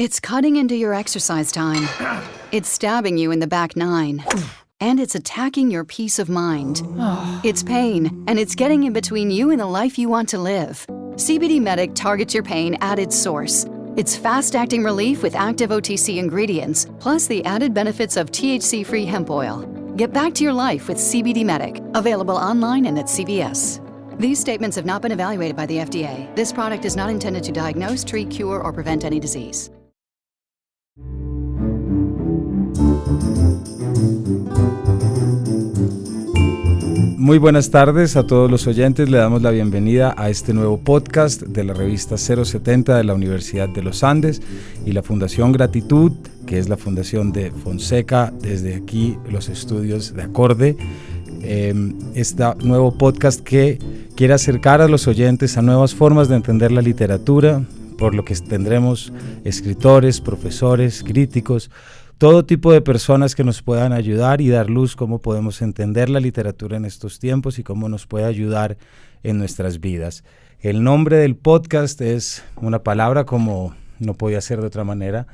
It's cutting into your exercise time. It's stabbing you in the back nine. And it's attacking your peace of mind. It's pain, and it's getting in between you and the life you want to live. CBD Medic targets your pain at its source. It's fast-acting relief with active OTC ingredients, plus the added benefits of THC-free hemp oil. Get back to your life with CBD Medic, available online and at CVS. These statements have not been evaluated by the FDA. This product is not intended to diagnose, treat, cure, or prevent any disease. Muy buenas tardes a todos los oyentes, le damos la bienvenida a este nuevo podcast de la revista 070 de la Universidad de los Andes y la Fundación Gratitud, que es la fundación de Fonseca, desde aquí los estudios de Acorde. Este nuevo podcast que quiere acercar a los oyentes a nuevas formas de entender la literatura, por lo que tendremos escritores, profesores, críticos, todo tipo de personas que nos puedan ayudar y dar luz cómo podemos entender la literatura en estos tiempos y cómo nos puede ayudar en nuestras vidas. El nombre del podcast es una palabra como no podía ser de otra manera,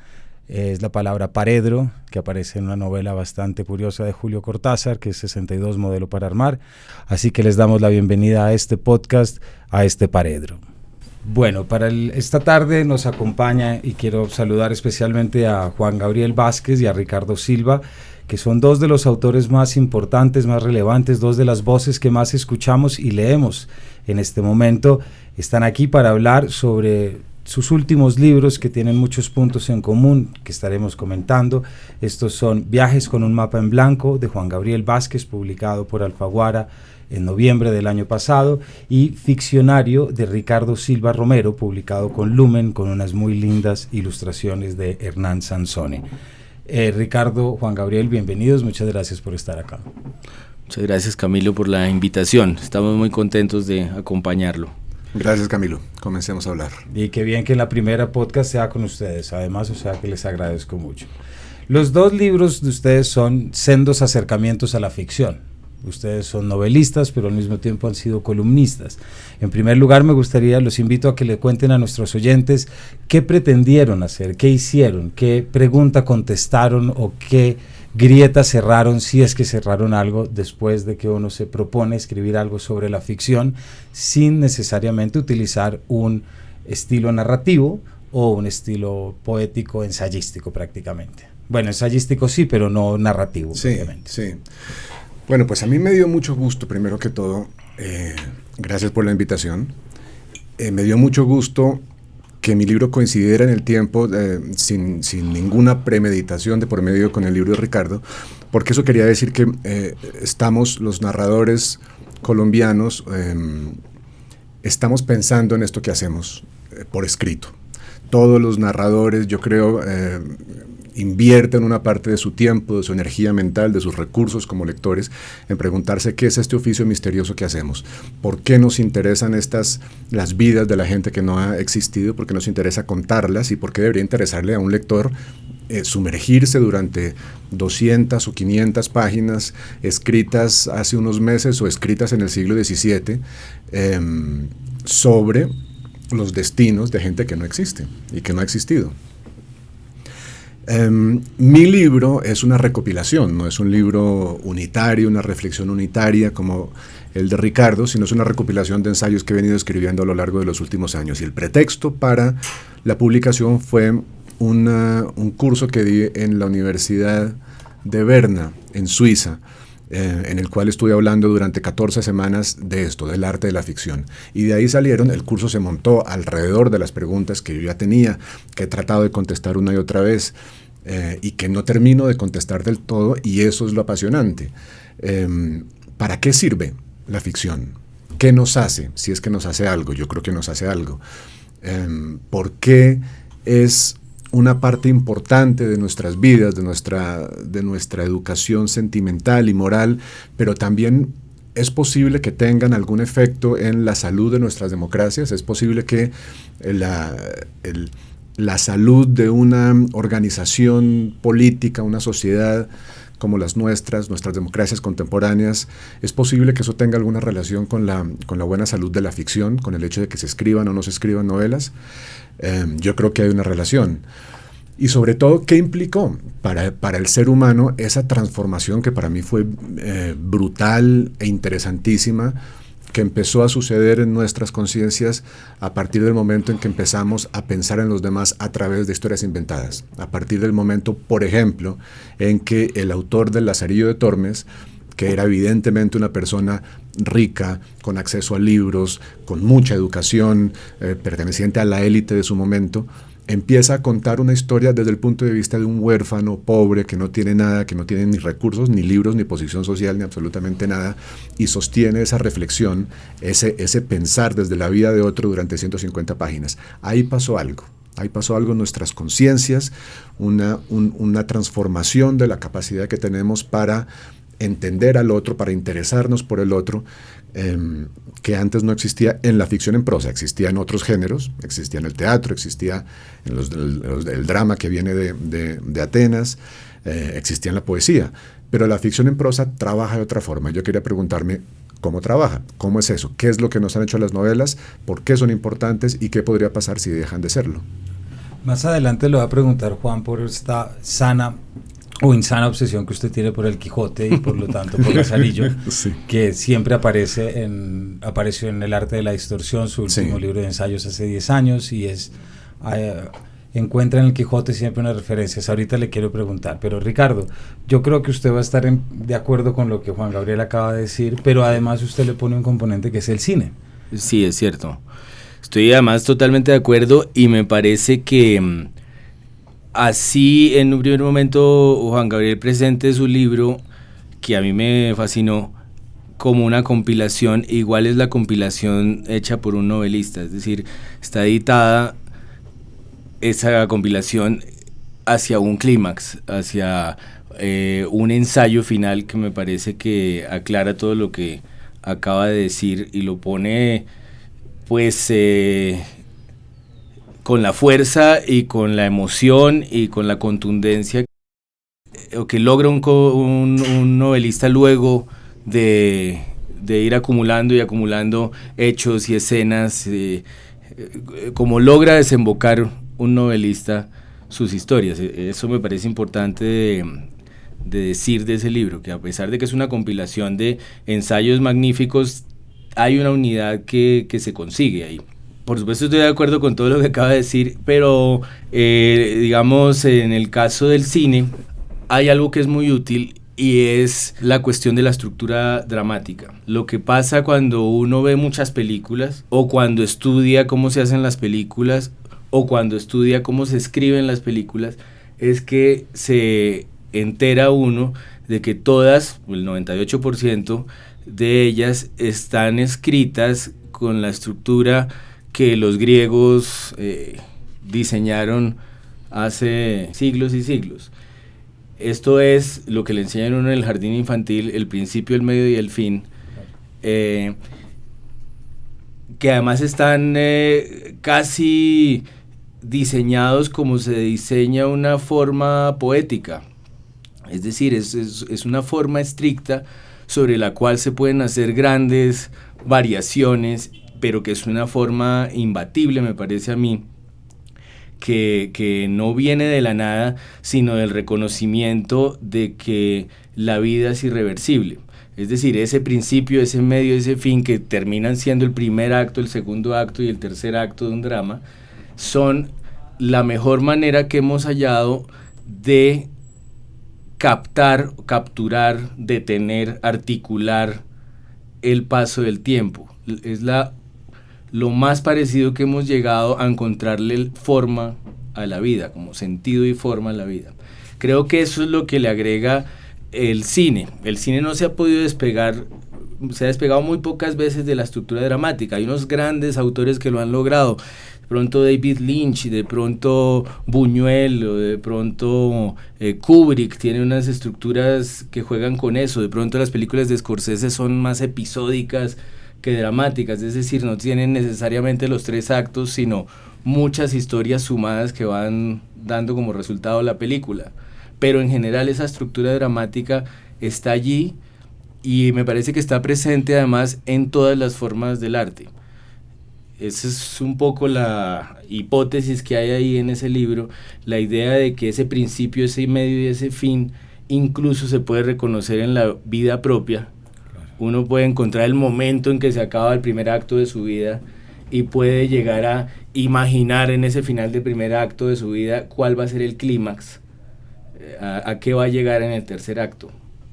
es la palabra paredro, que aparece en una novela bastante curiosa de Julio Cortázar, que es 62 Modelo para Armar. Así que les damos la bienvenida a este podcast, a este paredro. Bueno, para esta tarde nos acompaña y quiero saludar especialmente a Juan Gabriel Vázquez y a Ricardo Silva, que son dos de los autores más importantes, más relevantes, dos de las voces que más escuchamos y leemos en este momento. Están aquí para hablar sobre sus últimos libros que tienen muchos puntos en común que estaremos comentando. Estos son Viajes con un mapa en blanco de Juan Gabriel Vázquez, publicado por Alfaguara en noviembre del año pasado, y Ficcionario de Ricardo Silva Romero, publicado con Lumen, con unas muy lindas ilustraciones de Hernán Sansone. Ricardo, Juan Gabriel, bienvenidos, muchas gracias por estar acá. Muchas gracias, Camilo, por la invitación, estamos muy contentos de acompañarlo. Gracias, Camilo, comencemos a hablar. Y qué bien que la primera podcast sea con ustedes, además, o sea que les agradezco mucho. Los dos libros de ustedes son sendos acercamientos a la ficción. Ustedes son novelistas, pero al mismo tiempo han sido columnistas. En primer lugar, los invito a que le cuenten a nuestros oyentes qué pretendieron hacer, qué hicieron, qué pregunta contestaron o qué grieta cerraron, si es que cerraron algo, después de que uno se propone escribir algo sobre la ficción sin necesariamente utilizar un estilo narrativo o un estilo poético ensayístico prácticamente. Bueno, ensayístico sí, pero no narrativo. Sí, obviamente. Sí. Bueno, pues a mí me dio mucho gusto, primero que todo, gracias por la invitación, me dio mucho gusto que mi libro coincidiera en el tiempo sin ninguna premeditación de por medio con el libro de Ricardo, porque eso quería decir que estamos los narradores colombianos, estamos pensando en esto que hacemos por escrito. Todos los narradores, yo creo, invierten una parte de su tiempo, de su energía mental, de sus recursos como lectores, en preguntarse qué es este oficio misterioso que hacemos, por qué nos interesan las vidas de la gente que no ha existido, por qué nos interesa contarlas y por qué debería interesarle a un lector sumergirse durante 200 o 500 páginas escritas hace unos meses o escritas en el siglo XVII sobre los destinos de gente que no existe y que no ha existido. Mi libro es una recopilación, no es un libro unitario, una reflexión unitaria como el de Ricardo, sino es una recopilación de ensayos que he venido escribiendo a lo largo de los últimos años. Y el pretexto para la publicación fue un curso que di en la Universidad de Berna, en Suiza, en el cual estuve hablando durante 14 semanas de esto, del arte de la ficción. Y de ahí el curso se montó alrededor de las preguntas que yo ya tenía, que he tratado de contestar una y otra vez, y que no termino de contestar del todo, y eso es lo apasionante. ¿Para qué sirve la ficción? ¿Qué nos hace? Si es que nos hace algo, yo creo que nos hace algo. ¿Por qué es una parte importante de nuestras vidas, de nuestra educación sentimental y moral, pero también es posible que tengan algún efecto en la salud de nuestras democracias? Es posible que la salud de una organización política, una sociedad como las nuestras democracias contemporáneas, es posible que eso tenga alguna relación con la buena salud de la ficción, con el hecho de que se escriban o no se escriban novelas. Yo creo que hay una relación. Y sobre todo, ¿qué implicó para el ser humano esa transformación que para mí fue brutal e interesantísima, que empezó a suceder en nuestras conciencias a partir del momento en que empezamos a pensar en los demás a través de historias inventadas? A partir del momento, por ejemplo, en que el autor del Lazarillo de Tormes, que era evidentemente una persona rica, con acceso a libros, con mucha educación, perteneciente a la élite de su momento, empieza a contar una historia desde el punto de vista de un huérfano pobre que no tiene nada, que no tiene ni recursos, ni libros, ni posición social, ni absolutamente nada, y sostiene esa reflexión, ese pensar desde la vida de otro durante 150 páginas. Ahí pasó algo en nuestras conciencias, una transformación de la capacidad que tenemos para entender al otro, para interesarnos por el otro, que antes no existía en la ficción en prosa. Existía en otros géneros, existía en el teatro, existía en el drama que viene de Atenas, existía en la poesía, pero la ficción en prosa trabaja de otra forma. Yo quería preguntarme cómo trabaja, cómo es eso, qué es lo que nos han hecho las novelas, por qué son importantes y qué podría pasar si dejan de serlo. Más adelante le voy a preguntar, Juan, por esta sana o insana obsesión que usted tiene por el Quijote y por lo tanto por Lazarillo, sí, que siempre apareció en El arte de la distorsión, su último sí, libro de ensayos hace 10 años, y encuentra en el Quijote siempre unas referencias. Ahorita le quiero preguntar, pero Ricardo, yo creo que usted va a estar de acuerdo con lo que Juan Gabriel acaba de decir, pero además usted le pone un componente que es el cine. Sí, es cierto. Estoy además totalmente de acuerdo y me parece que así en un primer momento Juan Gabriel presente su libro, que a mí me fascinó, como una compilación. Igual es la compilación hecha por un novelista, es decir, está editada esa compilación hacia un clímax, hacia un ensayo final que me parece que aclara todo lo que acaba de decir y lo pone pues con la fuerza y con la emoción y con la contundencia que logra un novelista luego de ir acumulando y acumulando hechos y escenas, como logra desembocar un novelista sus historias. Eso me parece importante de decir de ese libro, que a pesar de que es una compilación de ensayos magníficos, hay una unidad que se consigue ahí. Por supuesto estoy de acuerdo con todo lo que acaba de decir, pero digamos en el caso del cine hay algo que es muy útil y es la cuestión de la estructura dramática. Lo que pasa cuando uno ve muchas películas o cuando estudia cómo se hacen las películas o cuando estudia cómo se escriben las películas es que se entera uno de que todas, el 98% de ellas están escritas con la estructura que los griegos diseñaron hace siglos y siglos. Esto es lo que le enseñan a uno en el jardín infantil, el principio, el medio y el fin, que además están casi diseñados como se diseña una forma poética. Es decir, es una forma estricta sobre la cual se pueden hacer grandes variaciones, pero que es una forma imbatible, me parece a mí, que no viene de la nada, sino del reconocimiento de que la vida es irreversible. Es decir, ese principio, ese medio, ese fin, que terminan siendo el primer acto, el segundo acto y el tercer acto de un drama, son la mejor manera que hemos hallado de capturar, detener, articular el paso del tiempo. Es lo más parecido que hemos llegado a encontrarle forma a la vida, como sentido y forma a la vida. Creo que eso es lo que le agrega el cine. El cine no se ha podido despegar, se ha despegado muy pocas veces de la estructura dramática. Hay unos grandes autores que lo han logrado. De pronto David Lynch, de pronto Buñuel, o de pronto Kubrick tiene unas estructuras que juegan con eso. De pronto las películas de Scorsese son más episódicas que dramáticas, es decir, no tienen necesariamente los 3 actos, sino muchas historias sumadas que van dando como resultado la película. Pero en general esa estructura dramática está allí y me parece que está presente además en todas las formas del arte. esa es un poco la hipótesis que hay ahí en ese libro, la idea de que ese principio, ese medio y ese fin incluso se puede reconocer en la vida propia. Uno puede encontrar el momento en que se acaba el primer acto de su vida y puede llegar a imaginar en ese final del primer acto de su vida cuál va a ser el clímax, a qué va a llegar en el tercer acto.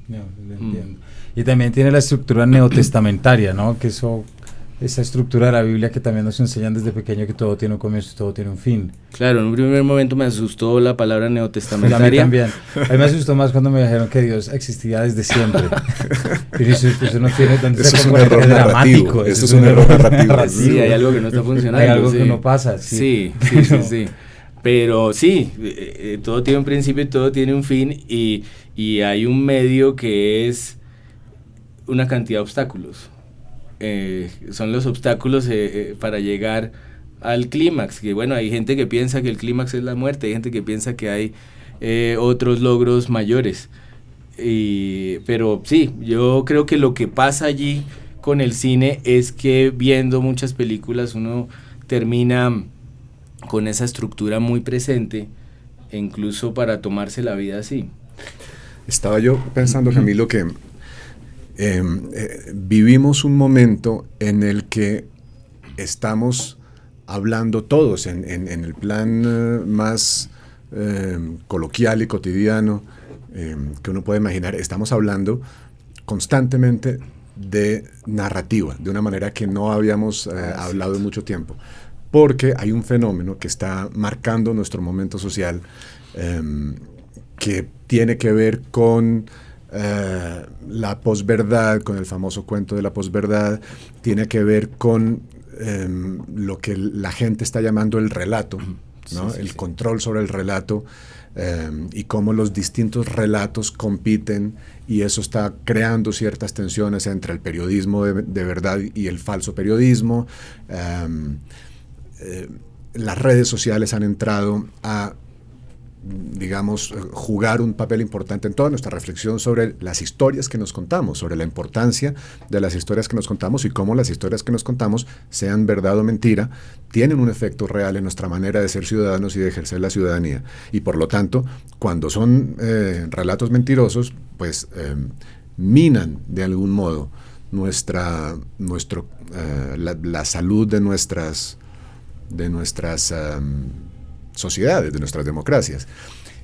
No, lo entiendo. Y también tiene la estructura neotestamentaria, ¿no? Que esa estructura de la Biblia que también nos enseñan desde pequeño que todo tiene un comienzo y todo tiene un fin. Claro, en un primer momento me asustó la palabra neotestamentaria. A mí también. A mí me asustó más cuando me dijeron que Dios existía desde siempre. Y eso no tiene tanto. Eso es un error narrativo. Eso es un error narrativo. Sí, hay algo que no está funcionando. Hay algo que no pasa. Sí. Sí. Pero sí, todo tiene un principio y todo tiene un fin, y hay un medio que es una cantidad de obstáculos. Son los obstáculos para llegar al clímax, que bueno, hay gente que piensa que el clímax es la muerte, hay gente que piensa que hay otros logros mayores, pero sí, yo creo que lo que pasa allí con el cine es que viendo muchas películas uno termina con esa estructura muy presente, e incluso para tomarse la vida así. Estaba yo pensando, Camilo, que vivimos un momento en el que estamos hablando todos en el plan más coloquial y cotidiano que uno puede imaginar. Estamos hablando constantemente de narrativa, de una manera que no habíamos hablado en mucho tiempo, porque hay un fenómeno que está marcando nuestro momento social que tiene que ver con la posverdad, con el famoso cuento de la posverdad, tiene que ver con lo que la gente está llamando el relato, ¿no? El control sobre el relato, y cómo los distintos relatos compiten, y eso está creando ciertas tensiones entre el periodismo de verdad y el falso periodismo. Las redes sociales han entrado a, digamos, jugar un papel importante en toda nuestra reflexión sobre las historias que nos contamos, sobre la importancia de las historias que nos contamos y cómo las historias que nos contamos, sean verdad o mentira, tienen un efecto real en nuestra manera de ser ciudadanos y de ejercer la ciudadanía. Y por lo tanto, cuando son relatos mentirosos, pues minan de algún modo la salud de nuestras sociedades, de nuestras democracias.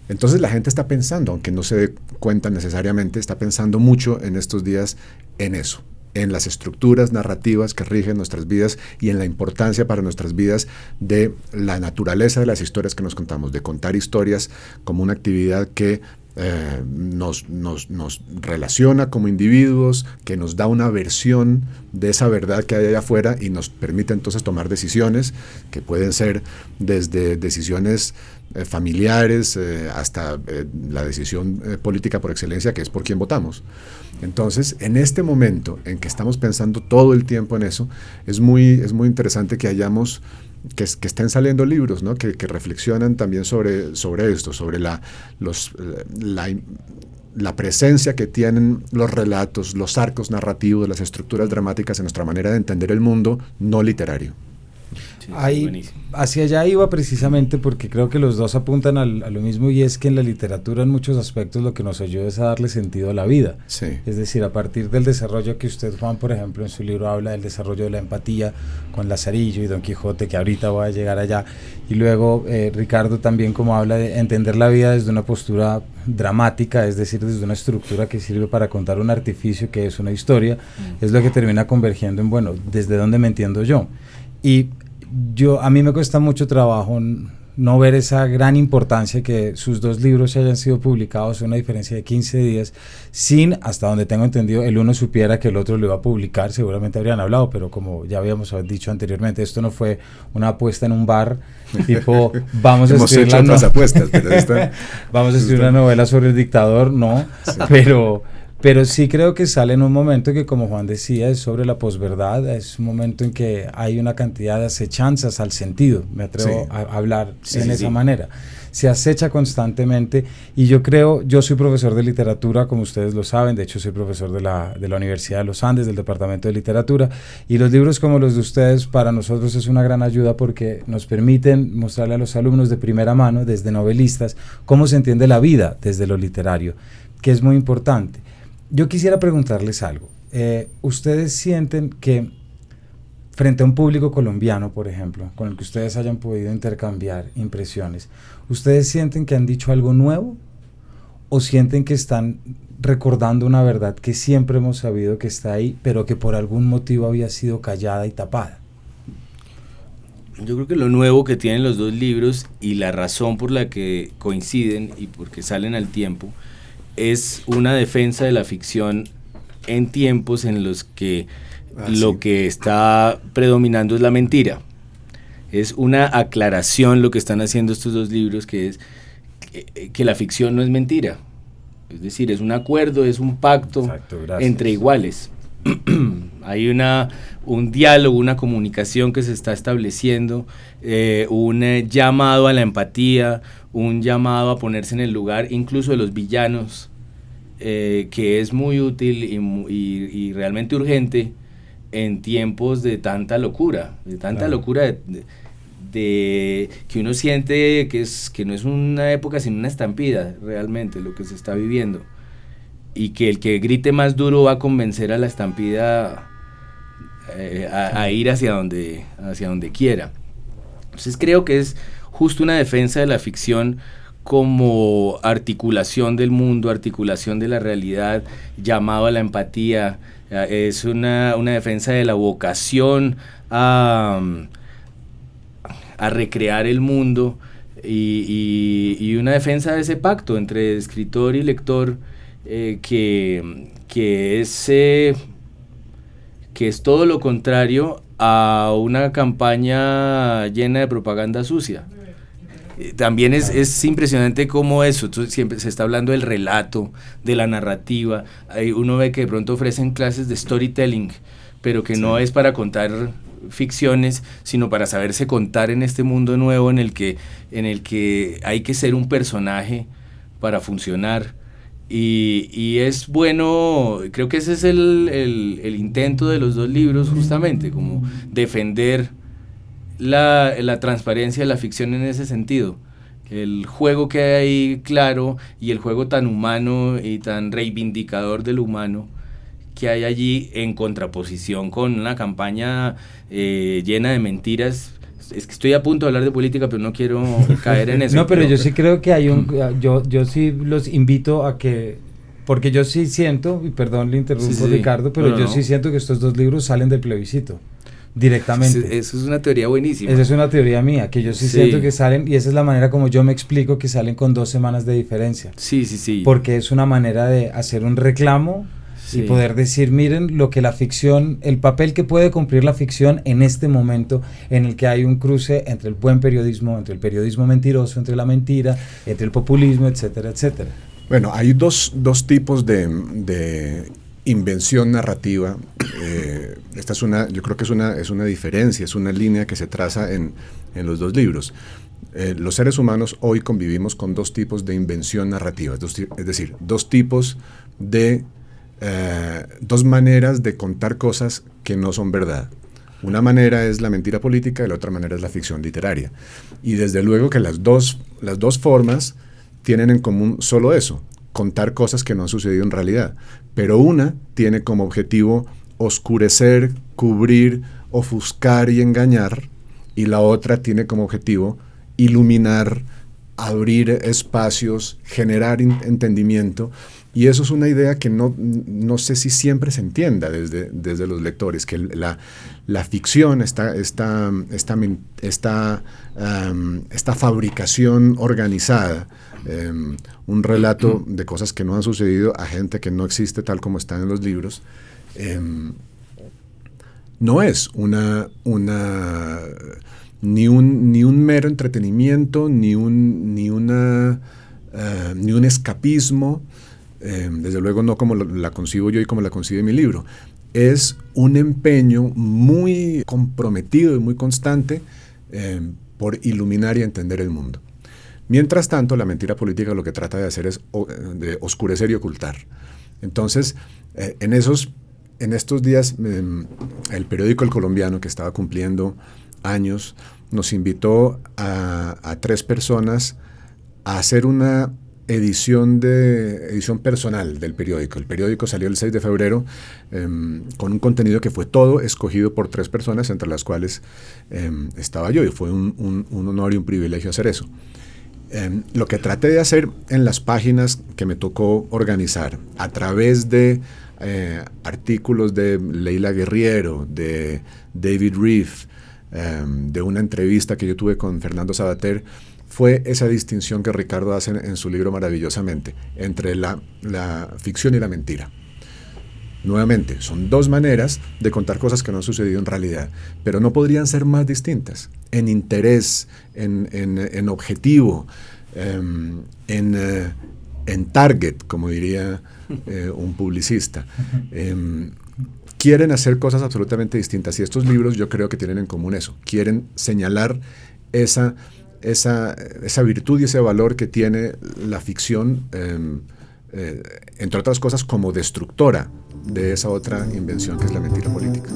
Entonces la gente está pensando, aunque no se dé cuenta necesariamente, está pensando mucho en estos días en eso, en las estructuras narrativas que rigen nuestras vidas y en la importancia para nuestras vidas de la naturaleza de las historias que nos contamos, de contar historias como una actividad que nos relaciona como individuos, que nos da una versión de esa verdad que hay allá afuera y nos permite entonces tomar decisiones que pueden ser desde decisiones familiares hasta la decisión política por excelencia, que es por quién votamos. Entonces, en este momento en que estamos pensando todo el tiempo en eso, es muy interesante que hayamos que estén saliendo libros, ¿no? que reflexionan también sobre esto, sobre la presencia que tienen los relatos, los arcos narrativos, las estructuras dramáticas en nuestra manera de entender el mundo no literario. Sí, hacia allá iba precisamente porque creo que los dos apuntan a lo mismo, y es que en la literatura en muchos aspectos lo que nos ayuda es a darle sentido a la vida. Sí. Es decir, a partir del desarrollo que usted, Juan, por ejemplo, en su libro habla del desarrollo de la empatía con Lazarillo y Don Quijote, que ahorita voy a llegar allá, y luego Ricardo también como habla de entender la vida desde una postura dramática, es decir, desde una estructura que sirve para contar un artificio que es una historia, es lo que termina convergiendo en, bueno, ¿desde dónde me entiendo yo? Y a mí me cuesta mucho trabajo no ver esa gran importancia que sus dos libros hayan sido publicados en una diferencia de 15 días, sin, hasta donde tengo entendido, el uno supiera que el otro lo iba a publicar. Seguramente habrían hablado, pero como ya habíamos dicho anteriormente, esto no fue una apuesta en un bar, tipo, vamos a escribir vamos a escribir una novela sobre el dictador, no, sí. Pero sí creo que sale en un momento que, como Juan decía, es sobre la posverdad, es un momento en que hay una cantidad de acechanzas al sentido, me atrevo a hablar en esa manera. se acecha constantemente. Y yo creo, yo soy profesor de literatura, como ustedes lo saben, de hecho soy profesor de la Universidad de los Andes, del Departamento de Literatura, y los libros como los de ustedes para nosotros es una gran ayuda porque nos permiten mostrarle a los alumnos de primera mano, desde novelistas, cómo se entiende la vida desde lo literario, que es muy importante. Yo quisiera preguntarles algo. ¿Ustedes sienten que frente a un público colombiano, por ejemplo, con el que ustedes hayan podido intercambiar impresiones, ¿ustedes sienten que han dicho algo nuevo o sienten que están recordando una verdad que siempre hemos sabido que está ahí, pero que por algún motivo había sido callada y tapada? Yo creo que lo nuevo que tienen los dos libros y la razón por la que coinciden y porque salen al tiempo es una defensa de la ficción en tiempos en los que lo que está predominando es la mentira. Es una aclaración lo que están haciendo estos dos libros, que es que la ficción no es mentira. Es decir, es un acuerdo, es un pacto. Exacto, entre iguales. Hay un diálogo, una comunicación que se está estableciendo, un llamado a la empatía, un llamado a ponerse en el lugar incluso de los villanos, que es muy útil y realmente urgente en tiempos de tanta locura, de que uno siente que no es una época sino una estampida realmente lo que se está viviendo, y que el que grite más duro va a convencer a la estampida a ir hacia donde quiera. Entonces creo que es justo una defensa de la ficción como articulación del mundo, articulación de la realidad, llamado a la empatía. Es una defensa de la vocación a recrear el mundo y una defensa de ese pacto entre escritor y lector, que es todo lo contrario a una campaña llena de propaganda sucia. También es impresionante cómo eso, siempre se está hablando del relato, de la narrativa. Uno ve que de pronto ofrecen clases de storytelling, pero que no es para contar ficciones, sino para saberse contar en este mundo nuevo en el que hay que ser un personaje para funcionar. Y es bueno, creo que ese es el intento de los dos libros, justamente, como defender la transparencia de la ficción en ese sentido. El juego que hay ahí claro y el juego tan humano y tan reivindicador del humano que hay allí, en contraposición con una campaña llena de mentiras. Es que estoy a punto de hablar de política, pero no quiero caer en eso. No, pero yo sí creo que hay yo sí los invito a que, porque yo sí siento, y perdón le interrumpo, Ricardo, pero yo sí siento que estos dos libros salen del plebiscito directamente. Eso es una teoría buenísima. Esa es una teoría mía, que yo sí siento que salen, y esa es la manera como yo me explico que salen con 2 semanas de diferencia. Sí. Porque es una manera de hacer un reclamo y poder decir, miren lo que la ficción, el papel que puede cumplir la ficción en este momento en el que hay un cruce entre el buen periodismo, entre el periodismo mentiroso, entre la mentira, entre el populismo, etcétera, etcétera. Bueno, hay dos tipos de invención narrativa. Esta yo creo que es una diferencia, es una línea que se traza en los dos libros. Los seres humanos hoy convivimos con 2 tipos de invención narrativa, es decir, 2 tipos de 2 maneras de contar cosas que no son verdad. Una manera es la mentira política y la otra manera es la ficción literaria. Y desde luego que las dos formas tienen en común solo eso, contar cosas que no han sucedido en realidad. Pero una tiene como objetivo oscurecer, cubrir, ofuscar y engañar, y la otra tiene como objetivo iluminar, abrir espacios, generar entendimiento. Y eso es una idea que no sé si siempre se entienda desde los lectores, que la ficción, esta fabricación organizada, un relato de cosas que no han sucedido a gente que no existe tal como están en los libros, no es ni un mero entretenimiento, ni un escapismo. Desde luego no como la concibo yo y como la concibe mi libro. Es un empeño muy comprometido y muy constante por iluminar y entender el mundo. Mientras tanto, la mentira política lo que trata de hacer es de oscurecer y ocultar. Entonces, en estos días, el periódico El Colombiano, que estaba cumpliendo años, nos invitó a 3 personas a hacer una edición personal del periódico. El periódico salió el 6 de febrero con un contenido que fue todo escogido por 3 personas, entre las cuales estaba yo, y fue un honor y un privilegio hacer eso. Lo que traté de hacer en las páginas que me tocó organizar, a través de artículos de Leila Guerriero, de David Reef, de una entrevista que yo tuve con Fernando Sabater, fue esa distinción que Ricardo hace en su libro maravillosamente, entre la ficción y la mentira. Nuevamente, son 2 maneras de contar cosas que no han sucedido en realidad, pero no podrían ser más distintas, en interés, en objetivo, en target, como diría un publicista. Quieren hacer cosas absolutamente distintas, y estos libros yo creo que tienen en común eso, quieren señalar esa virtud y ese valor que tiene la ficción, entre otras cosas, como destructora de esa otra invención que es la mentira política.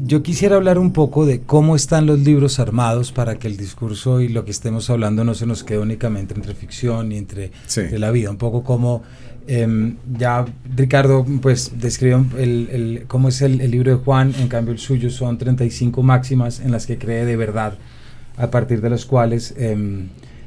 Yo quisiera hablar un poco de cómo están los libros armados para que el discurso y lo que estemos hablando no se nos quede únicamente entre ficción y entre la vida. Un poco como ya Ricardo pues describió cómo es el libro de Juan, en cambio el suyo son 35 máximas en las que cree de verdad, a partir de las cuales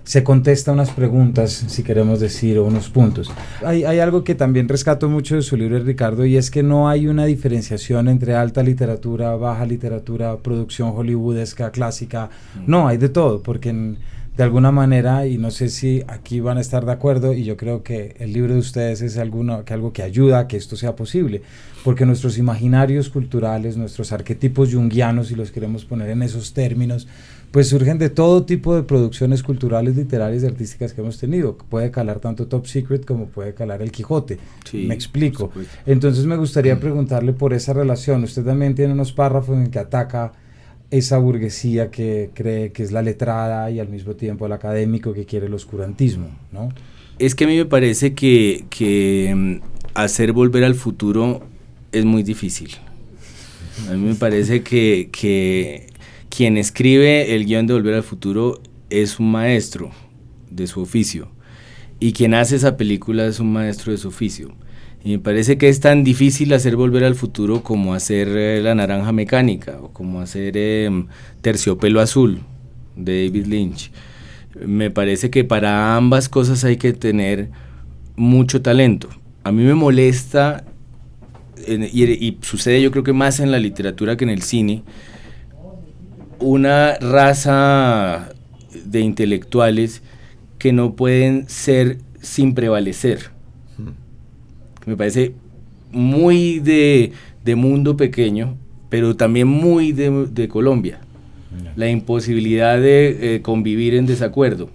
se contesta unas preguntas, si queremos decir, o unos puntos. Hay algo que también rescato mucho de su libro, Ricardo, y es que no hay una diferenciación entre alta literatura, baja literatura, producción hollywoodesca, clásica. No, hay de todo, porque de alguna manera, y no sé si aquí van a estar de acuerdo, y yo creo que el libro de ustedes es algo que ayuda a que esto sea posible, porque nuestros imaginarios culturales, nuestros arquetipos junguianos, si los queremos poner en esos términos, pues surgen de todo tipo de producciones culturales, literarias y artísticas que hemos tenido. Puede calar tanto Top Secret como puede calar El Quijote. Sí, me explico. Entonces me gustaría preguntarle por esa relación. Usted también tiene unos párrafos en que ataca esa burguesía que cree que es la letrada y al mismo tiempo el académico que quiere el oscurantismo, ¿no? Es que a mí me parece que hacer Volver al Futuro es muy difícil. A mí me parece que quien escribe el guión de Volver al Futuro es un maestro de su oficio, y quien hace esa película es un maestro de su oficio. Y me parece que es tan difícil hacer Volver al Futuro como hacer La Naranja Mecánica, o como hacer Terciopelo Azul de David Lynch. Me parece que para ambas cosas hay que tener mucho talento. A mí me molesta, y sucede yo creo que más en la literatura que en el cine, una raza de intelectuales que no pueden ser sin prevalecer. Me parece muy de mundo pequeño, pero también muy de Colombia. La imposibilidad de convivir en desacuerdo,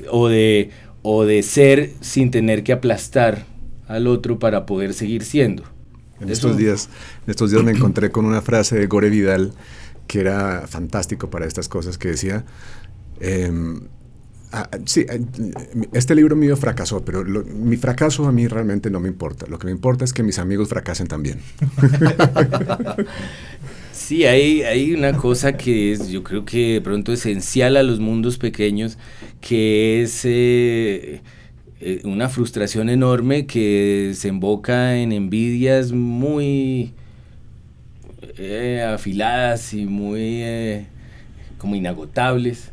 o de ser sin tener que aplastar al otro para poder seguir siendo. En estos días me encontré con una frase de Gore Vidal que era fantástico para estas cosas, que decía, este libro mío fracasó, pero mi fracaso a mí realmente no me importa. Lo que me importa es que mis amigos fracasen también. Sí, hay una cosa que es, yo creo que de pronto esencial a los mundos pequeños, que es una frustración enorme que desemboca en envidias muy afiladas y muy como inagotables,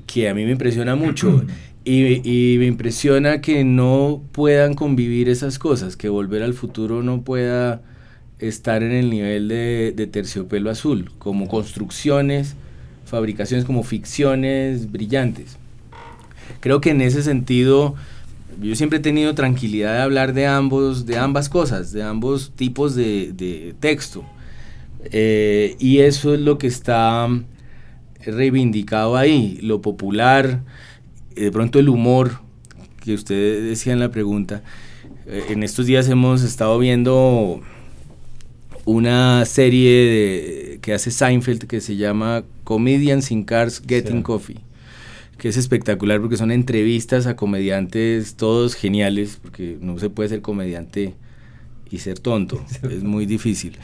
que a mí me impresiona mucho. Y me impresiona que no puedan convivir esas cosas, que Volver al Futuro no pueda estar en el nivel de Terciopelo Azul, como construcciones, fabricaciones, como ficciones brillantes. Creo que en ese sentido yo siempre he tenido tranquilidad de hablar de ambas cosas, de ambos tipos de texto, y eso es lo que está reivindicado ahí, lo popular, de pronto el humor que usted decía en la pregunta. En estos días hemos estado viendo una serie que hace Seinfeld que se llama Comedians in Cars Getting Coffee, que es espectacular porque son entrevistas a comediantes todos geniales, porque no se puede ser comediante y ser tonto, es muy difícil.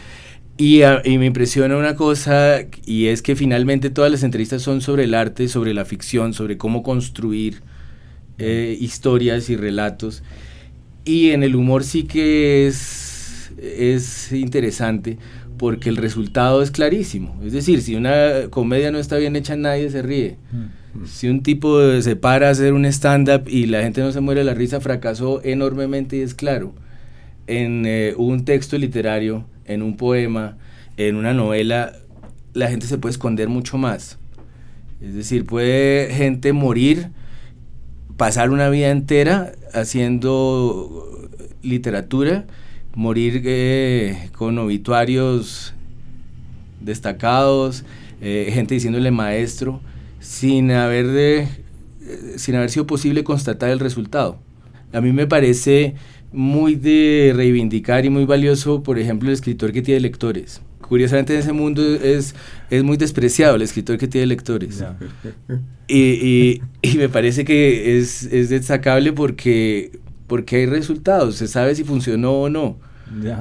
Y me impresiona una cosa, y es que finalmente todas las entrevistas son sobre el arte, sobre la ficción, sobre cómo construir historias y relatos. Y en el humor sí que es interesante, porque el resultado es clarísimo. Es decir, si una comedia no está bien hecha, nadie se ríe. Si un tipo se para a hacer un stand-up y la gente no se muere de la risa, fracasó enormemente, y es claro. En un texto literario, en un poema, en una novela, la gente se puede esconder mucho más. Es decir, puede gente morir, pasar una vida entera haciendo literatura, morir con obituarios destacados, gente diciéndole maestro, sin haber sido posible constatar el resultado. A mí me parece muy de reivindicar y muy valioso, por ejemplo, el escritor que tiene lectores. Curiosamente, en ese mundo es muy despreciado el escritor que tiene lectores. Y me parece que es destacable porque hay resultados, se sabe si funcionó o no.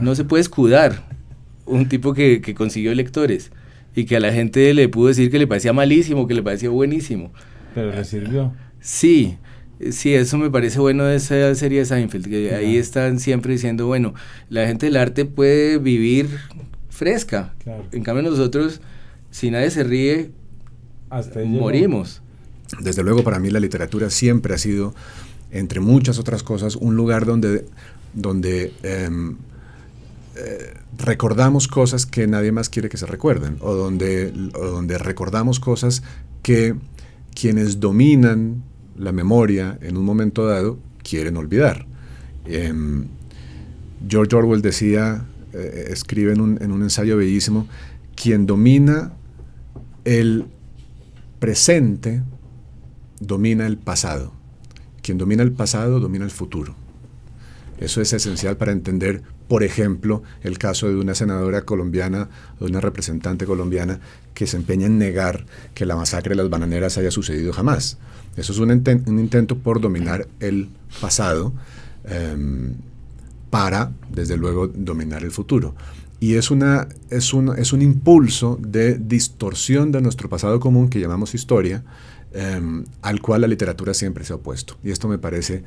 No se puede escudar un tipo que consiguió lectores y que a la gente le pudo decir que le parecía malísimo, que le parecía buenísimo. Pero le sirvió. Sí, eso me parece bueno de esa serie de Seinfeld, que ahí están siempre diciendo, bueno, la gente del arte puede vivir fresca. Claro. En cambio nosotros, si nadie se ríe, morimos. Desde luego, para mí la literatura siempre ha sido, entre muchas otras cosas, un lugar donde recordamos cosas que nadie más quiere que se recuerden, o donde recordamos cosas que quienes dominan la memoria en un momento dado quieren olvidar. George Orwell decía, escribe en un ensayo bellísimo, quien domina el presente domina el pasado, quien domina el pasado domina el futuro. Eso es esencial para entender, por ejemplo, el caso de una senadora colombiana, de una representante colombiana que se empeña en negar que la masacre de las bananeras haya sucedido jamás. Eso es un intento por dominar el pasado para, desde luego, dominar el futuro. Y es un impulso de distorsión de nuestro pasado común que llamamos historia, al cual la literatura siempre se ha opuesto. Y esto me parece,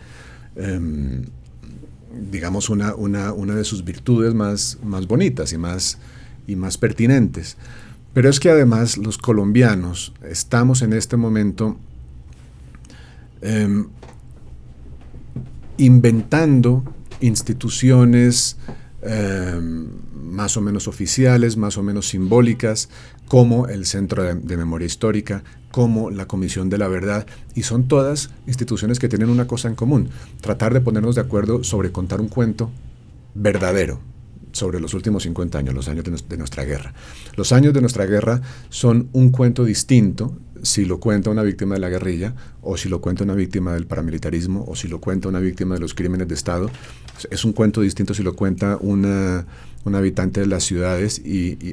digamos, una de sus virtudes más bonitas y más pertinentes. Pero es que además los colombianos estamos en este momento inventando instituciones más o menos oficiales, más o menos simbólicas, como el Centro de Memoria Histórica, como la Comisión de la Verdad, y son todas instituciones que tienen una cosa en común: tratar de ponernos de acuerdo sobre contar un cuento verdadero sobre los últimos 50 años, los años de nuestra guerra. Los años de nuestra guerra son un cuento distinto si lo cuenta una víctima de la guerrilla, o si lo cuenta una víctima del paramilitarismo, o si lo cuenta una víctima de los crímenes de Estado. Es un cuento distinto si lo cuenta un habitante de las ciudades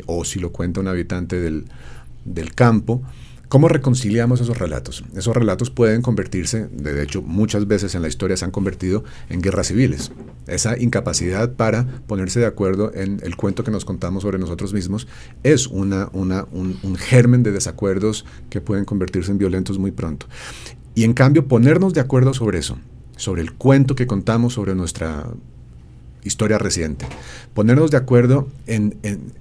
o si lo cuenta un habitante del campo. ¿Cómo reconciliamos esos relatos? Esos relatos pueden convertirse, de hecho muchas veces en la historia se han convertido en guerras civiles. Esa incapacidad para ponerse de acuerdo en el cuento que nos contamos sobre nosotros mismos es un germen de desacuerdos que pueden convertirse en violentos muy pronto. Y en cambio, ponernos de acuerdo sobre eso, sobre el cuento que contamos sobre nuestra historia reciente, ponernos de acuerdo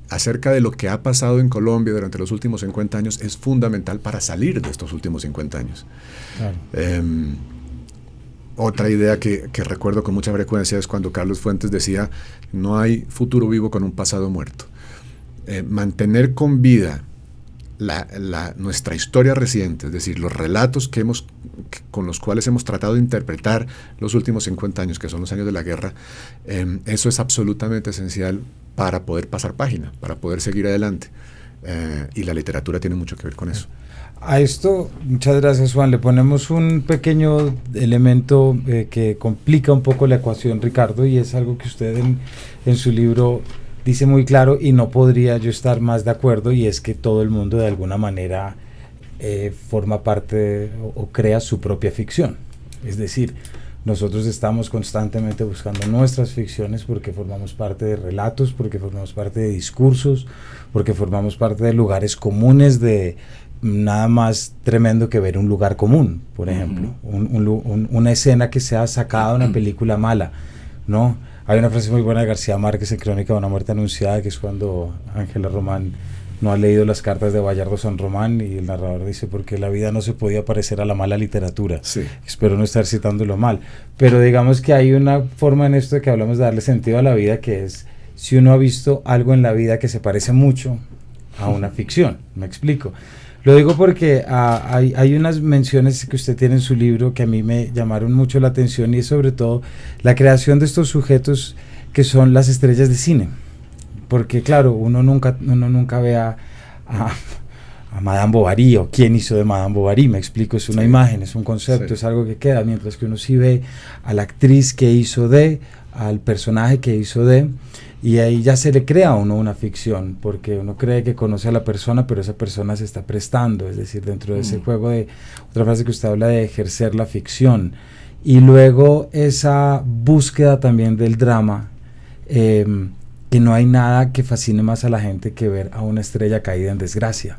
acerca de lo que ha pasado en Colombia durante los últimos 50 años es fundamental para salir de estos últimos 50 años. Claro. Otra idea que recuerdo con mucha frecuencia es cuando Carlos Fuentes decía: no hay futuro vivo con un pasado muerto. Mantener con vida nuestra historia reciente, es decir, los relatos con los cuales hemos tratado de interpretar los últimos 50 años, que son los años de la guerra, eso es absolutamente esencial para poder pasar página, para poder seguir adelante. Y la literatura tiene mucho que ver con eso. A esto, muchas gracias, Juan, le ponemos un pequeño elemento que complica un poco la ecuación, Ricardo, y es algo que usted en su libro dice muy claro, y no podría yo estar más de acuerdo, y es que todo el mundo de alguna manera forma parte o crea su propia ficción. Es decir, nosotros estamos constantemente buscando nuestras ficciones porque formamos parte de relatos, porque formamos parte de discursos, porque formamos parte de lugares comunes, de nada más tremendo que ver un lugar común, por ejemplo, una escena que sea sacada de una película mala, ¿no? Hay una frase muy buena de García Márquez en Crónica de una muerte anunciada, que es cuando Ángela Román no ha leído las cartas de Bayardo San Román, y el narrador dice, porque la vida no se podía parecer a la mala literatura. Sí. Espero no estar citándolo mal, pero digamos que hay una forma en esto de que hablamos de darle sentido a la vida, que es si uno ha visto algo en la vida que se parece mucho a una ficción. ¿Me explico? Lo digo porque hay unas menciones que usted tiene en su libro que a mí me llamaron mucho la atención, y es sobre todo la creación de estos sujetos que son las estrellas de cine. Porque claro, uno nunca ve a Madame Bovary, o quién hizo de Madame Bovary, me explico, es una imagen, es un concepto, es algo que queda, mientras que uno sí ve a la actriz que hizo al personaje que hizo y ahí ya se le crea a uno una ficción, porque uno cree que conoce a la persona, pero esa persona se está prestando, es decir, dentro de ese juego de, otra frase que usted habla de ejercer la ficción, y luego esa búsqueda también del drama, que no hay nada que fascine más a la gente que ver a una estrella caída en desgracia,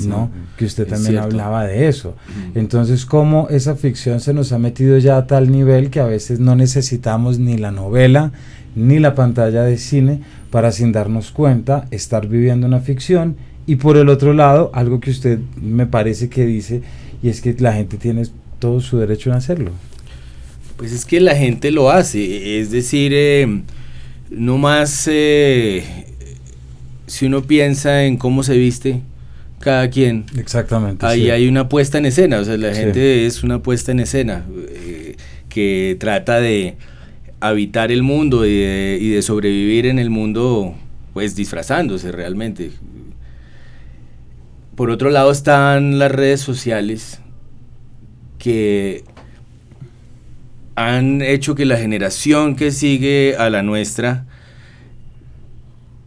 ¿no? Que usted también hablaba de eso. Entonces, cómo esa ficción se nos ha metido ya a tal nivel que a veces no necesitamos ni la novela ni la pantalla de cine para, sin darnos cuenta, estar viviendo una ficción. Y por el otro lado, algo que usted me parece que dice, y es que la gente tiene todo su derecho en hacerlo. Pues es que la gente lo hace, es decir, no más si uno piensa en cómo se viste cada quien. Exactamente. Ahí hay una puesta en escena, o sea, la gente es una puesta en escena que trata de habitar el mundo y de sobrevivir en el mundo, pues disfrazándose realmente. Por otro lado están las redes sociales, que han hecho que la generación que sigue a la nuestra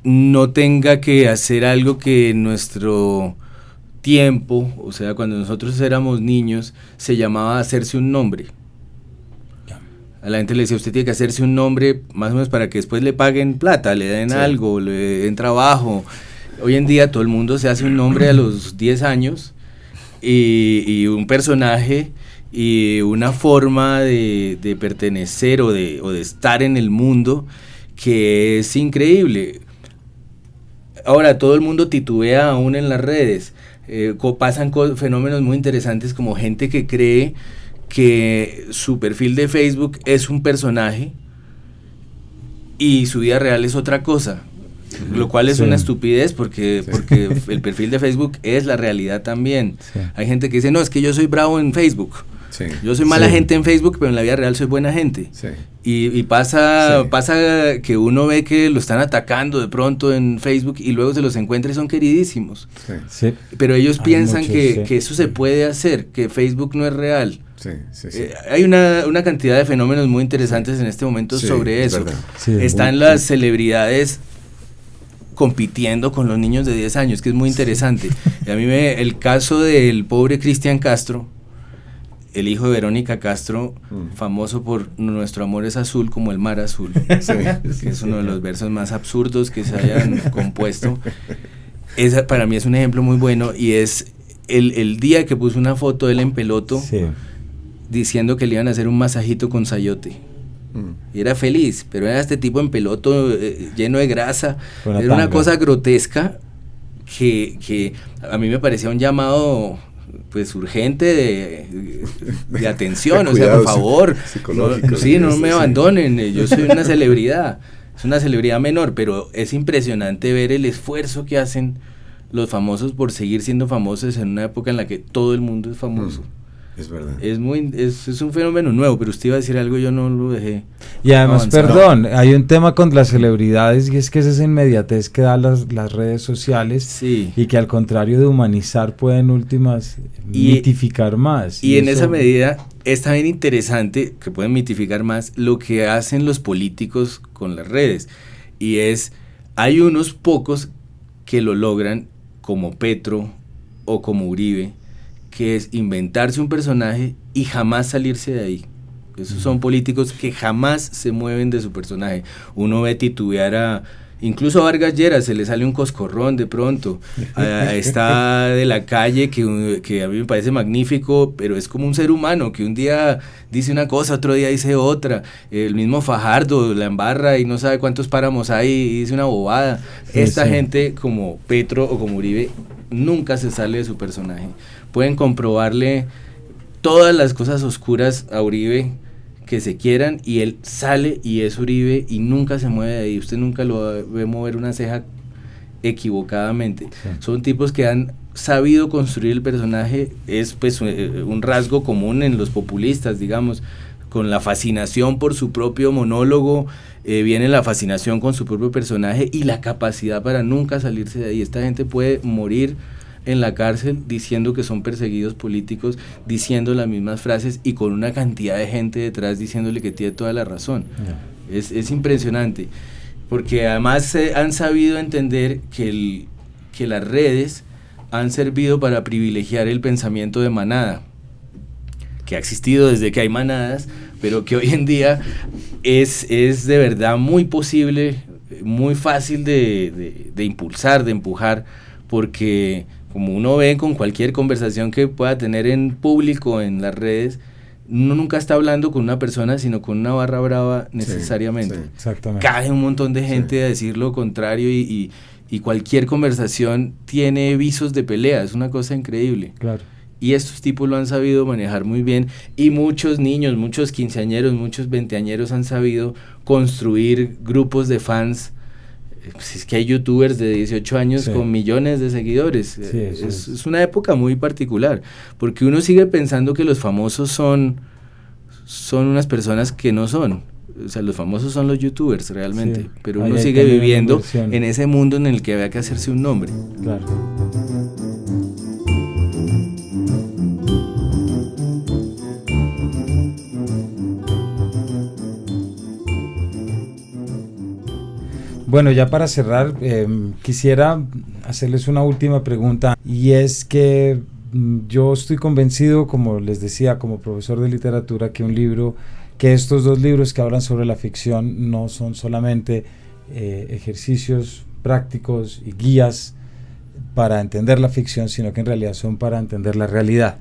no tenga que hacer algo que en nuestro tiempo, o sea, cuando nosotros éramos niños, se llamaba hacerse un nombre. A la gente le decía, usted tiene que hacerse un nombre más o menos para que después le paguen plata, le den algo, le den trabajo. Hoy en día todo el mundo se hace un nombre a los 10 años y un personaje y una forma de pertenecer o de estar en el mundo que es increíble. Ahora todo el mundo titubea aún en las redes, pasan fenómenos muy interesantes, como gente que cree que su perfil de Facebook es un personaje y su vida real es otra cosa, lo cual es una estupidez, porque el perfil de Facebook es la realidad también. Hay gente que dice, no, es que yo soy bravo en Facebook, yo soy mala gente en Facebook, pero en la vida real soy buena gente. Y pasa que uno ve que lo están atacando de pronto en Facebook y luego se los encuentra y son queridísimos. Pero ellos piensan que eso se puede hacer, que Facebook no es real. Hay una cantidad de fenómenos muy interesantes en este momento sobre eso. Están las celebridades compitiendo con los niños de 10 años, que es muy interesante. Y a mí el caso del pobre Cristian Castro, el hijo de Verónica Castro, famoso por nuestro amor es azul como el mar azul, que es uno de los versos más absurdos que se hayan compuesto. Para mí es un ejemplo muy bueno, y es el día que puso una foto de él en peloto, diciendo que le iban a hacer un masajito con sayote. Y era feliz, pero era este tipo en peloto, lleno de grasa. Era una cosa grotesca que a mí me parecía un llamado pues urgente de atención, o sea, por favor, no me abandonen, yo soy una celebridad, es una celebridad menor, pero es impresionante ver el esfuerzo que hacen los famosos por seguir siendo famosos en una época en la que todo el mundo es famoso. Es verdad. Es un fenómeno nuevo, pero usted iba a decir algo, yo no lo dejé. Y además, perdón, hay un tema con las celebridades, y es que esa inmediatez que dan las redes sociales, y que al contrario de humanizar pueden últimas mitificar más. Y en esa medida es también interesante que pueden mitificar más lo que hacen los políticos con las redes, y es Hay unos pocos que lo logran, como Petro o como Uribe, que es inventarse un personaje y jamás salirse de ahí. Esos son políticos que jamás se mueven de su personaje. Uno ve titubear incluso a Vargas Lleras, se le sale un coscorrón de pronto. Está de la Calle, que a mí me parece magnífico, pero es como un ser humano, que un día dice una cosa, otro día dice otra. El mismo Fajardo la embarra y no sabe cuántos páramos hay y dice una bobada. Esta gente, como Petro o como Uribe, nunca se sale de su personaje. Pueden comprobarle todas las cosas oscuras a Uribe que se quieran, y él sale y es Uribe y nunca se mueve de ahí. Usted nunca lo ve mover una ceja equivocadamente. Sí. Son tipos que han sabido construir el personaje. Es pues un rasgo común en los populistas, digamos, con la fascinación por su propio monólogo, viene la fascinación con su propio personaje y la capacidad para nunca salirse de ahí. Esta gente puede morir en la cárcel diciendo que son perseguidos políticos, diciendo las mismas frases y con una cantidad de gente detrás diciéndole que tiene toda la razón. Yeah. Es impresionante, porque además han sabido entender que las redes han servido para privilegiar el pensamiento de manada, que ha existido desde que hay manadas, pero que hoy en día es de verdad muy posible, muy fácil de impulsar, de empujar, porque como uno ve con cualquier conversación que pueda tener en público, en las redes, uno nunca está hablando con una persona, sino con una barra brava necesariamente. Sí, exactamente. Cae un montón de gente a decir lo contrario y cualquier conversación tiene visos de pelea, es una cosa increíble. Claro. Y estos tipos lo han sabido manejar muy bien, y muchos niños, muchos quinceañeros, muchos veinteañeros han sabido construir grupos de fans. Pues es que hay youtubers de 18 años con millones de seguidores. Sí, es una época muy particular, porque uno sigue pensando que los famosos son unas personas que no son. O sea, los famosos son los youtubers realmente, pero uno sigue viviendo en ese mundo en el que había que hacerse un nombre. Claro. Bueno, ya para cerrar, quisiera hacerles una última pregunta, y es que yo estoy convencido, como les decía, como profesor de literatura, que estos dos libros que hablan sobre la ficción no son solamente ejercicios prácticos y guías para entender la ficción, sino que en realidad son para entender la realidad.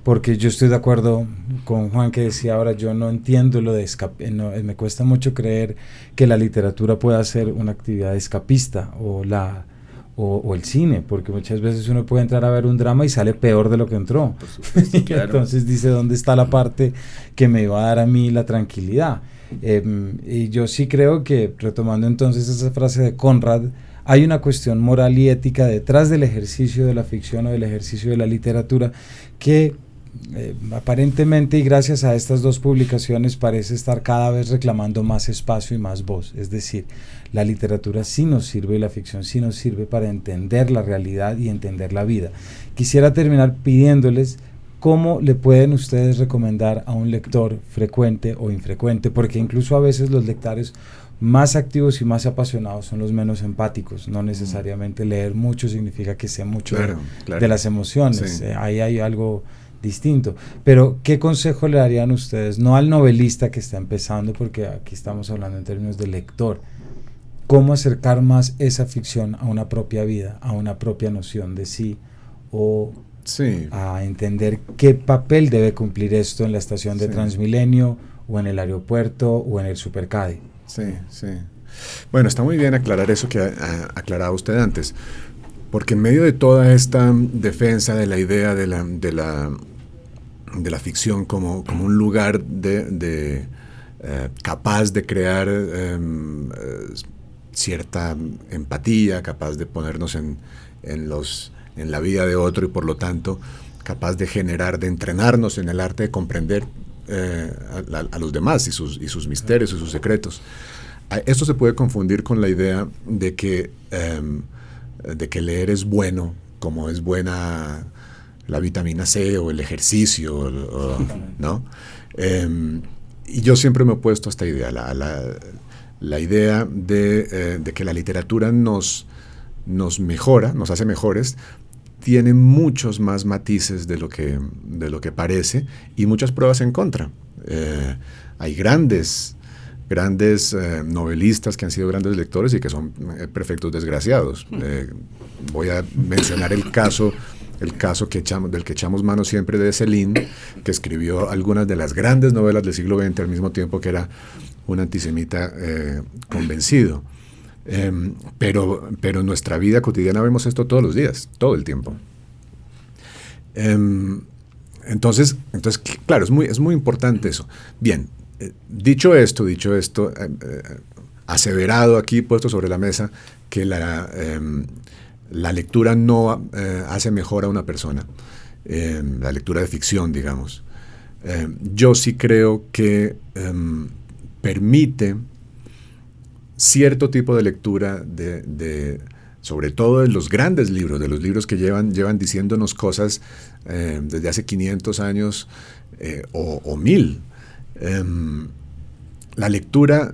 Porque yo estoy de acuerdo con Juan, que decía ahora, yo no entiendo lo de me cuesta mucho creer que la literatura pueda ser una actividad escapista o el cine, porque muchas veces uno puede entrar a ver un drama y sale peor de lo que entró. Por supuesto, claro. Entonces dice, ¿dónde está la parte que me va a dar a mí la tranquilidad? Y yo sí creo que, retomando entonces esa frase de Conrad, hay una cuestión moral y ética detrás del ejercicio de la ficción o del ejercicio de la literatura que aparentemente, y gracias a estas dos publicaciones, parece estar cada vez reclamando más espacio y más voz. Es decir, la literatura sí nos sirve y la ficción sí nos sirve para entender la realidad y entender la vida. Quisiera terminar pidiéndoles cómo le pueden ustedes recomendar a un lector frecuente o infrecuente, porque incluso a veces los lectores más activos y más apasionados son los menos empáticos. No necesariamente leer mucho significa que sé mucho de las emociones. Sí. Ahí hay algo distinto. Pero, ¿qué consejo le darían ustedes? No al novelista que está empezando, porque aquí estamos hablando en términos de lector. ¿Cómo acercar más esa ficción a una propia vida, a una propia noción de sí, o a entender qué papel debe cumplir esto en la estación de Transmilenio, o en el aeropuerto, o en el Supercade? Sí. Bueno, está muy bien aclarar eso que aclaraba usted antes, porque en medio de toda esta defensa de la idea de la ficción como un lugar capaz de crear cierta empatía, capaz de ponernos en la vida de otro, y por lo tanto capaz de entrenarnos en el arte de comprender a los demás y sus misterios y sus secretos. Esto se puede confundir con la idea de que leer es bueno, como es buena la vitamina C o el ejercicio, ¿no? Y yo siempre me he opuesto a esta idea. la idea de que la literatura nos mejora, nos hace mejores, tiene muchos más matices de lo que parece y muchas pruebas en contra. Hay grandes novelistas que han sido grandes lectores y que son perfectos desgraciados. Voy a mencionar el caso del que echamos mano siempre de Céline, que escribió algunas de las grandes novelas del siglo XX al mismo tiempo que era un antisemita convencido. Pero en nuestra vida cotidiana vemos esto todos los días, todo el tiempo. Entonces, claro, es muy importante eso. Bien, dicho esto, aseverado aquí, puesto sobre la mesa, que la lectura no hace mejor a una persona, la lectura de ficción, digamos. Yo sí creo que permite cierto tipo de lectura sobre todo de los grandes libros, de los libros que llevan diciéndonos cosas desde hace 500 años o 1000. La lectura,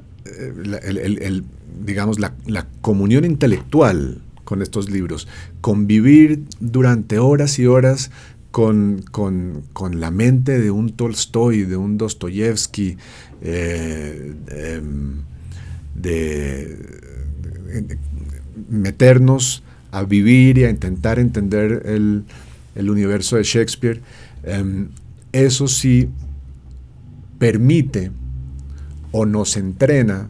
digamos, la comunión intelectual con estos libros, convivir durante horas y horas con la mente de un Tolstoy, de un Dostoyevsky, meternos a vivir y a intentar entender el universo de Shakespeare, eso sí permite o nos entrena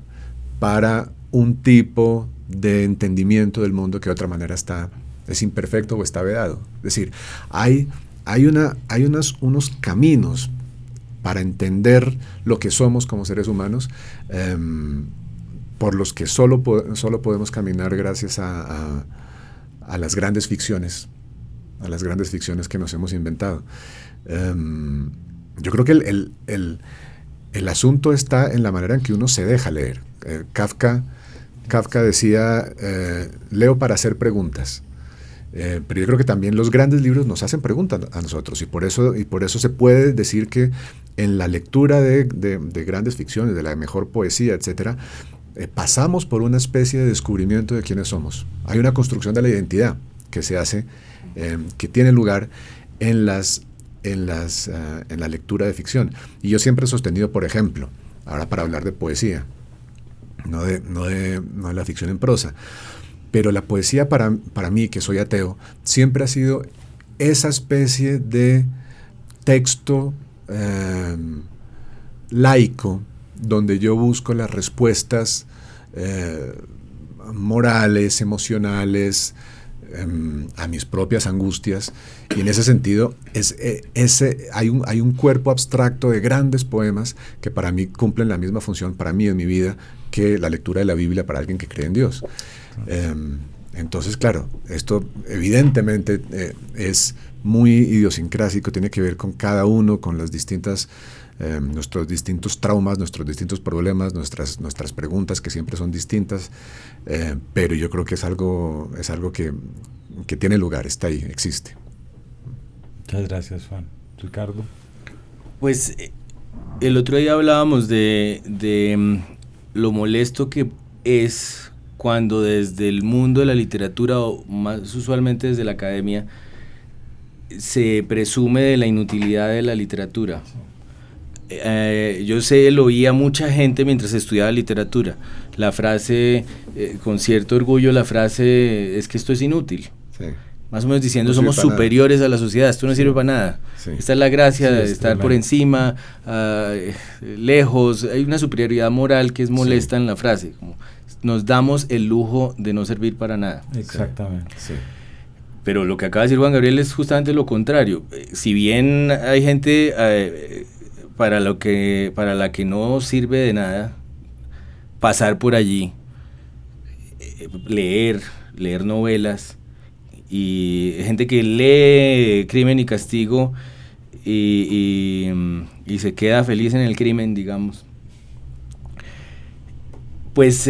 para un tipo de entendimiento del mundo que de otra manera es imperfecto o está vedado. Es decir, hay unos caminos para entender lo que somos como seres humanos, por los que solo podemos caminar gracias a las grandes ficciones, que nos hemos inventado. Yo creo que el asunto está en la manera en que uno se deja leer. Kafka decía, leo para hacer preguntas. Pero yo creo que también los grandes libros nos hacen preguntas a nosotros, y por eso se puede decir que en la lectura de grandes ficciones, de la mejor poesía, etcétera, pasamos por una especie de descubrimiento de quiénes somos. Hay una construcción de la identidad que se hace, que tiene lugar en la lectura de ficción. Y yo siempre he sostenido, por ejemplo, ahora para hablar de poesía, no de la ficción en prosa, pero la poesía para mí, que soy ateo, siempre ha sido esa especie de texto laico, donde yo busco las respuestas morales, emocionales, a mis propias angustias, y en ese sentido hay un cuerpo abstracto de grandes poemas que para mí cumplen la misma función, para mí en mi vida, que la lectura de la Biblia para alguien que cree en Dios. Entonces, claro, esto evidentemente es muy idiosincrásico, tiene que ver con cada uno, con las distintas, nuestros distintos traumas, nuestros distintos problemas, nuestras preguntas, que siempre son distintas, pero yo creo que es algo que tiene lugar, está ahí, existe. Muchas gracias, Juan. Ricardo. Pues el otro día hablábamos de lo molesto que es cuando desde el mundo de la literatura, o más usualmente desde la academia, se presume de la inutilidad de la literatura. Yo lo oía mucha gente mientras estudiaba literatura. La frase, con cierto orgullo, la frase es que esto es inútil. Sí. Más o menos diciendo, somos superiores a la sociedad, esto no sirve para nada. Sí. Esta es la gracia de estar por encima, lejos. Hay una superioridad moral que es molesta en la frase. Como, nos damos el lujo de no servir para nada. Exactamente. Sí. Pero lo que acaba de decir Juan Gabriel es justamente lo contrario. Si bien hay gente para la que no sirve de nada pasar por allí, leer novelas, y gente que lee Crimen y Castigo y se queda feliz en el crimen, digamos. Pues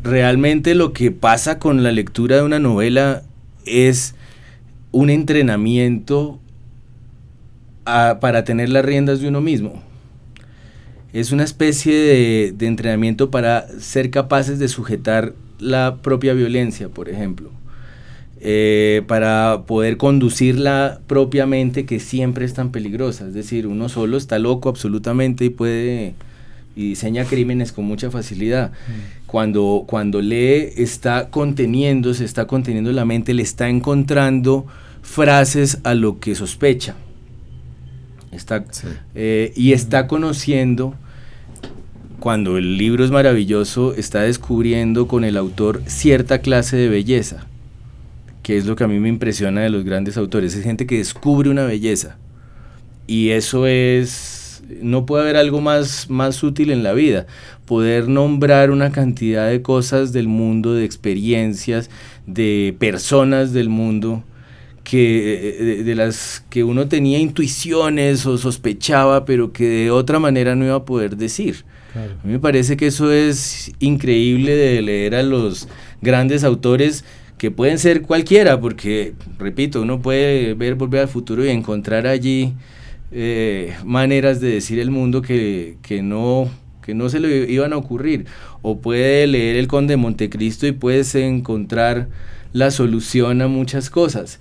realmente lo que pasa con la lectura de una novela es un entrenamiento para tener las riendas de uno mismo. es una especie de entrenamiento para ser capaces de sujetar la propia violencia, por ejemplo. Para poder conducirla propiamente, que siempre es tan peligrosa. Es decir, uno solo está loco absolutamente y diseña crímenes con mucha facilidad. Cuando lee, se está conteniendo la mente, le está encontrando frases a lo que sospecha. Y está conociendo, cuando el libro es maravilloso, está descubriendo con el autor cierta clase de belleza, que es lo que a mí me impresiona de los grandes autores. Es gente que descubre una belleza, y eso no puede haber algo más útil en la vida, poder nombrar una cantidad de cosas del mundo, de experiencias, de personas del mundo, de las que uno tenía intuiciones o sospechaba, pero que de otra manera no iba a poder decir. Claro. A mí me parece que eso es increíble de leer a los grandes autores, que pueden ser cualquiera, porque, repito, uno puede ver Volver al Futuro y encontrar allí maneras de decir el mundo que no se le iban a ocurrir, o puede leer El Conde de Montecristo y puedes encontrar la solución a muchas cosas.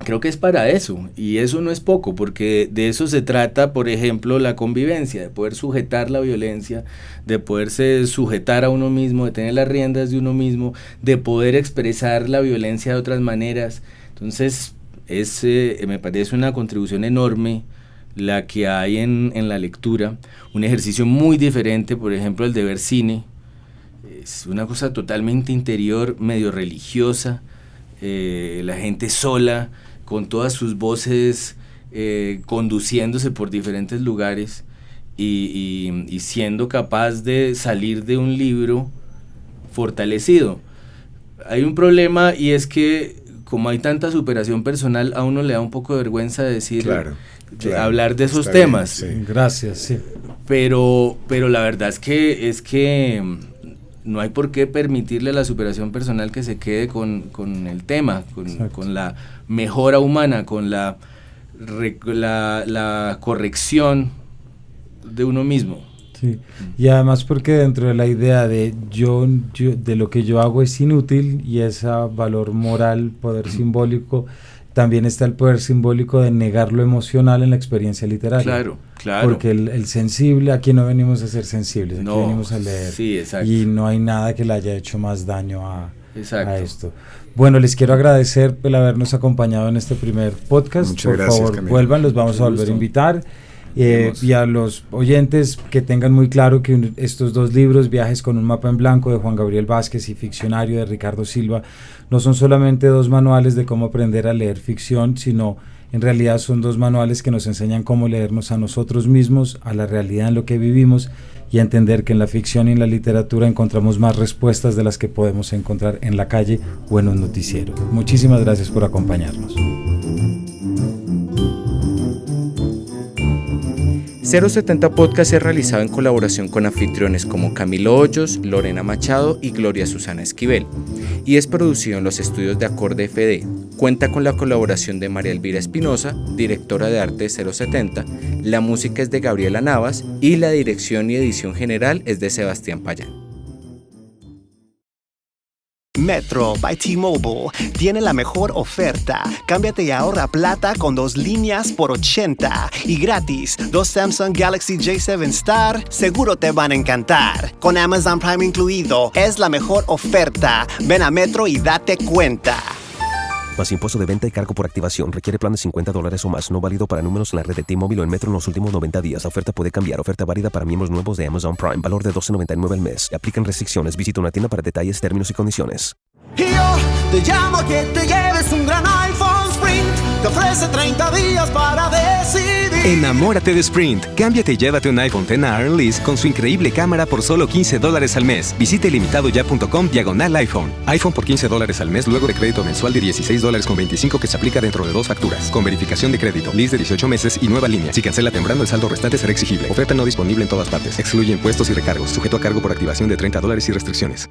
Creo que es para eso, y eso no es poco, porque de eso se trata, por ejemplo, la convivencia, de poder sujetar la violencia, de poderse sujetar a uno mismo, de tener las riendas de uno mismo, de poder expresar la violencia de otras maneras. Entonces, me parece una contribución enorme la que hay en la lectura, un ejercicio muy diferente, por ejemplo, el de ver cine. Es una cosa totalmente interior, medio religiosa, la gente sola, con todas sus voces conduciéndose por diferentes lugares y siendo capaz de salir de un libro fortalecido. Hay un problema, y es que como hay tanta superación personal, a uno le da un poco de vergüenza decir, hablar de esos temas. Bien, sí. Gracias, sí. Pero la verdad es que no hay por qué permitirle a la superación personal que se quede con el tema, con la mejora humana, con la corrección de uno mismo. Sí. Y además porque dentro de la idea de de lo que yo hago es inútil, y ese valor moral, poder simbólico, también está el poder simbólico de negar lo emocional en la experiencia literaria. Claro. Porque el sensible, aquí no venimos a ser sensibles, aquí venimos a leer. Sí, exacto. Y no hay nada que le haya hecho más daño a esto. Bueno, les quiero agradecer el habernos acompañado en este primer podcast. Muchas gracias, favor, Camilo. vuelvan, los vamos a volver a invitar. Y a los oyentes que tengan muy claro que estos dos libros, Viajes con un mapa en blanco de Juan Gabriel Vázquez y Ficcionario de Ricardo Silva, no son solamente dos manuales de cómo aprender a leer ficción, sino en realidad son dos manuales que nos enseñan cómo leernos a nosotros mismos, a la realidad en lo que vivimos, y a entender que en la ficción y en la literatura encontramos más respuestas de las que podemos encontrar en la calle o en un noticiero. Muchísimas gracias por acompañarnos. 070 Podcast es realizado en colaboración con anfitriones como Camilo Hoyos, Lorena Machado y Gloria Susana Esquivel, y es producido en los estudios de Acorde FD. Cuenta con la colaboración de María Elvira Espinosa, directora de arte de 070, la música es de Gabriela Navas y la dirección y edición general es de Sebastián Payán. Metro by T-Mobile tiene la mejor oferta. Cámbiate y ahorra plata con 2 líneas por $80 y gratis 2 Samsung Galaxy J7 Star. Seguro te van a encantar. Con Amazon Prime incluido, es la mejor oferta. Ven a Metro y date cuenta. Más impuesto de venta y cargo por activación. Requiere plan de $50 o más. No válido para números en la red de T-Mobile o en Metro en los últimos 90 días. La oferta puede cambiar. Oferta válida para miembros nuevos de Amazon Prime. Valor de $12.99 al mes. Aplican restricciones. Visita una tienda para detalles, términos y condiciones. Y yo te llamo a que te lleves un gran iPhone Sprint. Te ofrece 30 días para decidir. Enamórate de Sprint. Cámbiate y llévate un iPhone X a Earn Lease con su increíble cámara por solo $15 al mes. Visite limitadoya.com/iPhone. iPhone por $15 al mes luego de crédito mensual de $16.25 que se aplica dentro de 2 facturas. Con verificación de crédito, lease de 18 meses y nueva línea. Si cancela temprano, el saldo restante será exigible. Oferta no disponible en todas partes. Excluye impuestos y recargos. Sujeto a cargo por activación de $30 y restricciones.